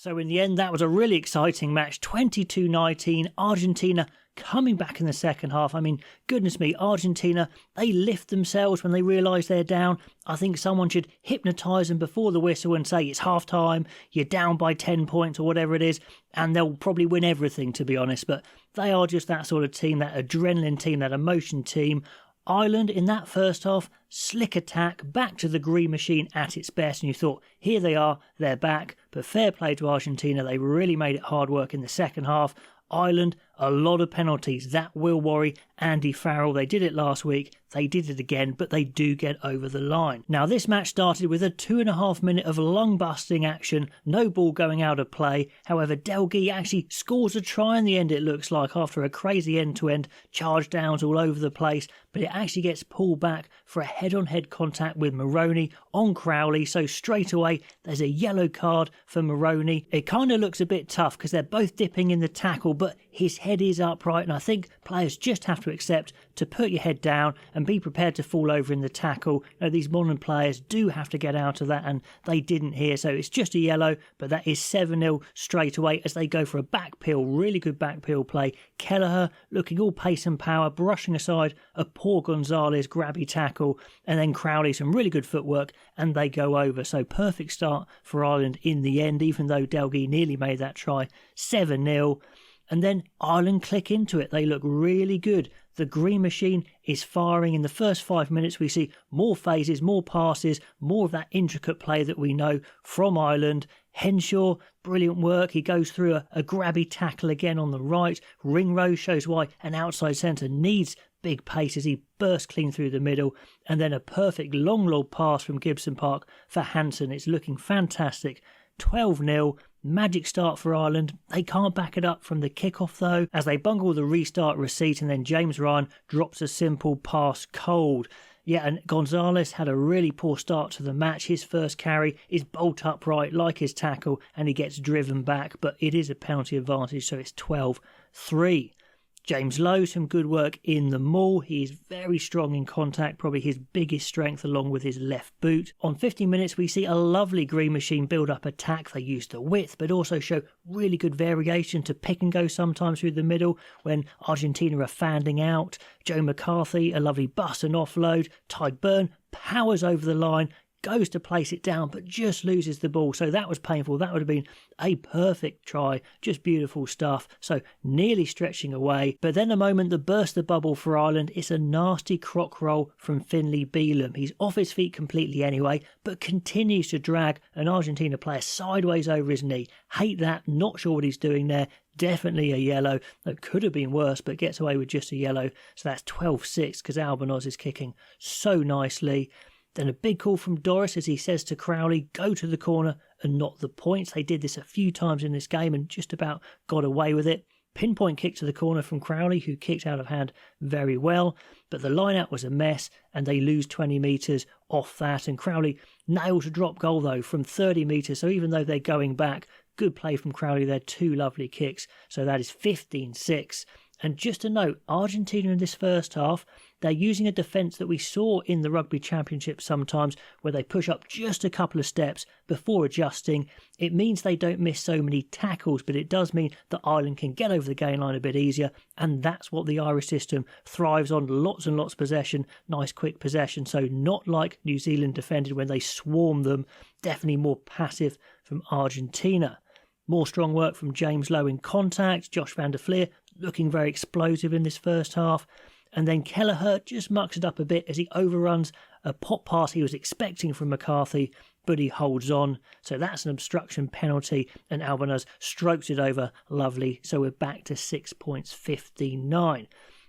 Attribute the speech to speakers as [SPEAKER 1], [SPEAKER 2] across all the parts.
[SPEAKER 1] So in the end, that was a really exciting match. 22-19, Argentina coming back in the second half. I mean, goodness me, Argentina, they lift themselves when they realise they're down. I think someone should hypnotise them before the whistle and say it's half time, you're down by 10 points or whatever it is, and they'll probably win everything, to be honest. But they are just that sort of team, that adrenaline team, that emotion team. Ireland in that first half, slick attack, back to the green machine at its best, and you thought, here they are, they're back. But fair play to Argentina, they really made it hard work in the second half. Ireland, a lot of penalties. That will worry Andy Farrell. They did it last week. They did it again, but they do get over the line. Now, this match started with a 2.5 minute of lung-busting action. No ball going out of play. However, Delguy actually scores a try in the end, it looks like, after a crazy end-to-end charge downs all over the place. But it actually gets pulled back for a head-on-head contact with Moroney on Crowley. So straight away, there's a yellow card for Moroney. It kind of looks a bit tough because they're both dipping in the tackle, but his head is upright, and I think players just have to accept to put your head down and be prepared to fall over in the tackle. You know, these modern players do have to get out of that, and they didn't here, so it's just a yellow, but that is 7-0 straight away as they go for a back peel, really good back peel play. Kelleher looking all pace and power, brushing aside a poor Gonzalez grabby tackle, and then Crowley some really good footwork, and they go over. So perfect start for Ireland in the end, even though Delguy nearly made that try. 7-0. And then Ireland click into it. They look really good. The green machine is firing. In the first 5 minutes, we see more phases, more passes, more of that intricate play that we know from Ireland. Henshaw, brilliant work. He goes through a grabby tackle again on the right. Ringrose shows why an outside centre needs big pace as he bursts clean through the middle. And then a perfect long lob pass from Gibson Park for Hansen. It's looking fantastic. 12-0. Magic start for Ireland. They can't back it up from the kickoff though, as they bungle the restart receipt, and then James Ryan drops a simple pass cold. Yeah, and Gonzalez had a really poor start to the match. His first carry is bolt upright like his tackle, and he gets driven back, but it is a penalty advantage, so it's 12-3. James Lowe, some good work in the maul. He is very strong in contact, probably his biggest strength along with his left boot. On 50 minutes, we see a lovely green machine build up attack. They use the width, but also show really good variation to pick and go sometimes through the middle when Argentina are fanning out. Joe McCarthy, a lovely bust and offload. Ty Byrne powers over the line, goes to place it down, but just loses the ball. So that was painful. That would have been a perfect try. Just beautiful stuff. So nearly stretching away. But then a moment that burst the bubble for Ireland. It's a nasty croc roll from Finlay Bealham. He's off his feet completely anyway, but continues to drag an Argentina player sideways over his knee. Hate that. Not sure what he's doing there. Definitely a yellow. That could have been worse, but gets away with just a yellow. So that's 12-6 because Albornoz is kicking so nicely. Then a big call from Doris as he says to Crowley, go to the corner and not the points. They did this a few times in this game and just about got away with it. Pinpoint kick to the corner from Crowley, who kicked out of hand very well. But the line-out was a mess and they lose 20 metres off that. And Crowley nails a drop goal, though, from 30 metres. So even though they're going back, good play from Crowley. They're two lovely kicks. So that is 15-6. And just a note, Argentina in this first half, they're using a defence that we saw in the Rugby Championship sometimes, where they push up just a couple of steps before adjusting. It means they don't miss so many tackles, but it does mean that Ireland can get over the gain line a bit easier, and that's what the Irish system thrives on. Lots and lots of possession, nice quick possession, so not like New Zealand defended when they swarmed them. Definitely more passive from Argentina. More strong work from James Lowe in contact. Josh van der Fleer looking very explosive in this first half. And then Kelleher just mucks it up a bit as he overruns a pop pass he was expecting from McCarthy, but he holds on. So that's an obstruction penalty, and Albornoz strokes it over. Lovely. So we're back to 6 points, 15-9.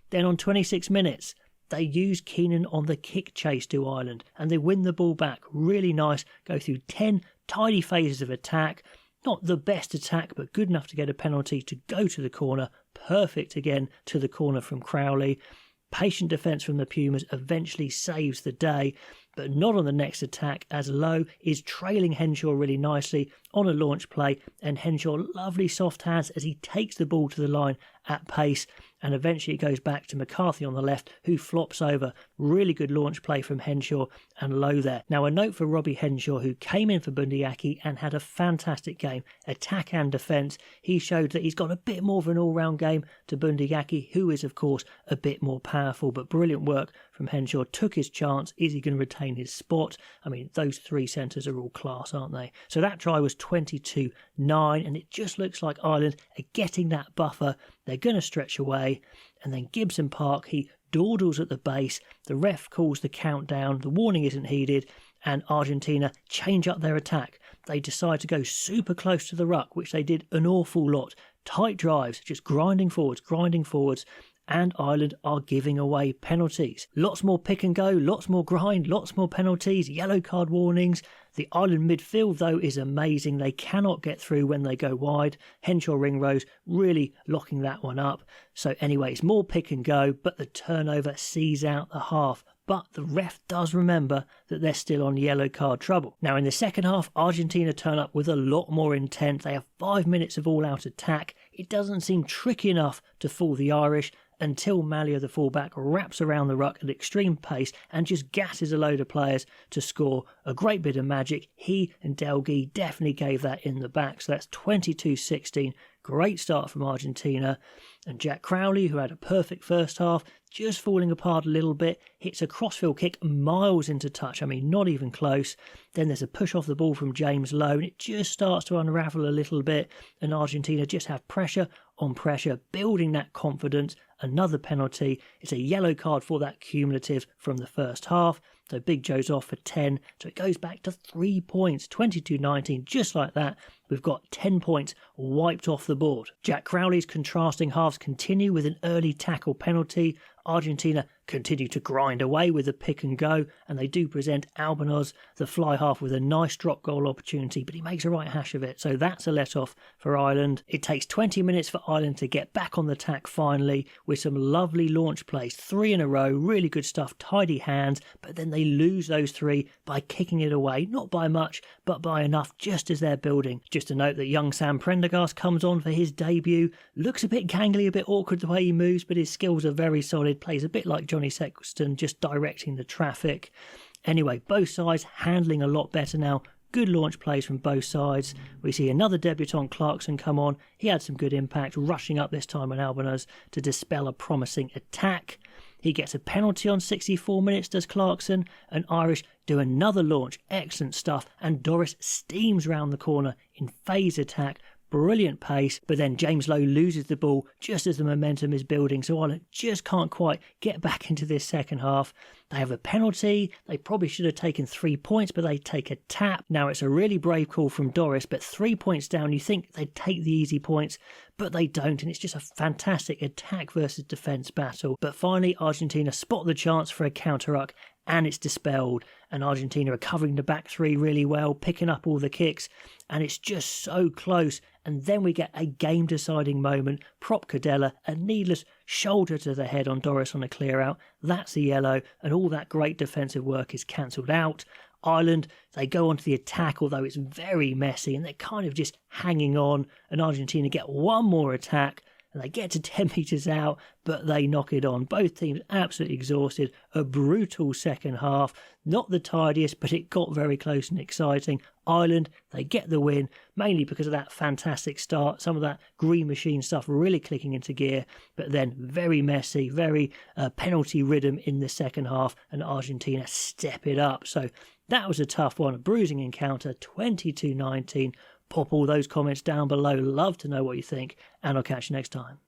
[SPEAKER 1] Then on 26 minutes, they use Keenan on the kick chase to Ireland, and they win the ball back. Really nice. Go through 10 tidy phases of attack. Not the best attack, but good enough to get a penalty to go to the corner. Perfect again to the corner from Crowley. Patient defence from the Pumas eventually saves the day. but not on the next attack, as Lowe is trailing Henshaw really nicely on a launch play, and Henshaw lovely soft hands as he takes the ball to the line at pace, and eventually it goes back to McCarthy on the left, who flops over. Really good launch play from Henshaw and Lowe there. Now a note for Robbie Henshaw, who came in for Bundyaki and had a fantastic game, attack and defence. He showed that he's got a bit more of an all-round game to Bundyaki, who is of course a bit more powerful, but brilliant work from Henshaw. Took his chance. Is he going to retain his spot? I mean, those three centres are all class, aren't they? So that try was 22-9, and it just looks like Ireland are getting that buffer. They're going to stretch away, and then Gibson Park, he dawdles at the base. The ref calls the countdown. The warning isn't heeded, and Argentina change up their attack. They decide to go super close to the ruck, which they did an awful lot. Tight drives, just grinding forwards, and Ireland are giving away penalties. Lots more pick and go, lots more grind, lots more penalties, yellow card warnings. The Ireland midfield, though, is amazing. They cannot get through when they go wide. Henshaw Ringrose really locking that one up. So anyway, it's more pick and go, but the turnover sees out the half. But the ref does remember that they're still on yellow card trouble. Now in the second half, Argentina turn up with a lot more intent. They have 5 minutes of all-out attack. It doesn't seem tricky enough to fool the Irish, until Malia, the fullback, wraps around the ruck at extreme pace and just gasses a load of players to score. A great bit of magic. He and Delgey definitely gave that in the back. So that's 22-16. Great start from Argentina. And Jack Crowley, who had a perfect first half, just falling apart a little bit, hits a crossfield kick miles into touch. I mean, not even close. Then there's a push off the ball from James Lowe, and it just starts to unravel a little bit. And Argentina just have pressure on pressure, building that confidence. Another penalty. It's a yellow card for that cumulative from the first half. So Big Joe's off for 10. So it goes back to 3 points, 22-19. Just like that, we've got 10 points wiped off the board. Jack Crowley's contrasting halves continue with an early tackle penalty. Argentina continue to grind away with a pick and go, and they do present Albanoz, the fly half, with a nice drop goal opportunity, but he makes a right hash of it. So that's a let-off for Ireland. It takes 20 minutes for Ireland to get back on the tack finally, with some lovely launch plays, 3 in a row, really good stuff, tidy hands, but then they lose those 3 by kicking it away, not by much, but by enough just as they're building. Just to note that young Sam Prendergast comes on for his debut, looks a bit gangly, a bit awkward the way he moves, but his skills are very solid, plays a bit like Johnny Sexton, just directing the traffic. Anyway, both sides handling a lot better now. Good launch plays from both sides. We see another debutant, Clarkson, come on. He had some good impact, rushing up this time on Albanoz to dispel a promising attack. He gets a penalty on 64 minutes, does Clarkson, and Irish do another launch. Excellent stuff, and Doris steams round the corner in phase attack. Brilliant pace, but then James Lowe loses the ball just as the momentum is building, so Ireland just can't quite get back into this second half. They have a penalty. They probably should have taken 3 points, but they take a tap. Now, it's a really brave call from Doris, but 3 points down, you think they'd take the easy points, but they don't, and it's just a fantastic attack versus defence battle. But finally, Argentina spot the chance for a counter-ruck, and it's dispelled, and Argentina are covering the back 3 really well, picking up all the kicks, and it's just so close. And then we get a game-deciding moment. Prop Cadella, a needless shoulder to the head on Doris on a clear-out. That's a yellow, and all that great defensive work is cancelled out. Ireland, they go on to the attack, although it's very messy, and they're kind of just hanging on, and Argentina get one more attack, and they get to 10 metres out, but they knock it on. Both teams absolutely exhausted. A brutal second half. Not the tidiest, but it got very close and exciting. Ireland, they get the win, mainly because of that fantastic start. Some of that green machine stuff really clicking into gear, but then very messy, very penalty-ridden in the second half, and Argentina step it up. So that was a tough one, a bruising encounter, 22-19. Pop all those comments down below. Love to know what you think, and I'll catch you next time.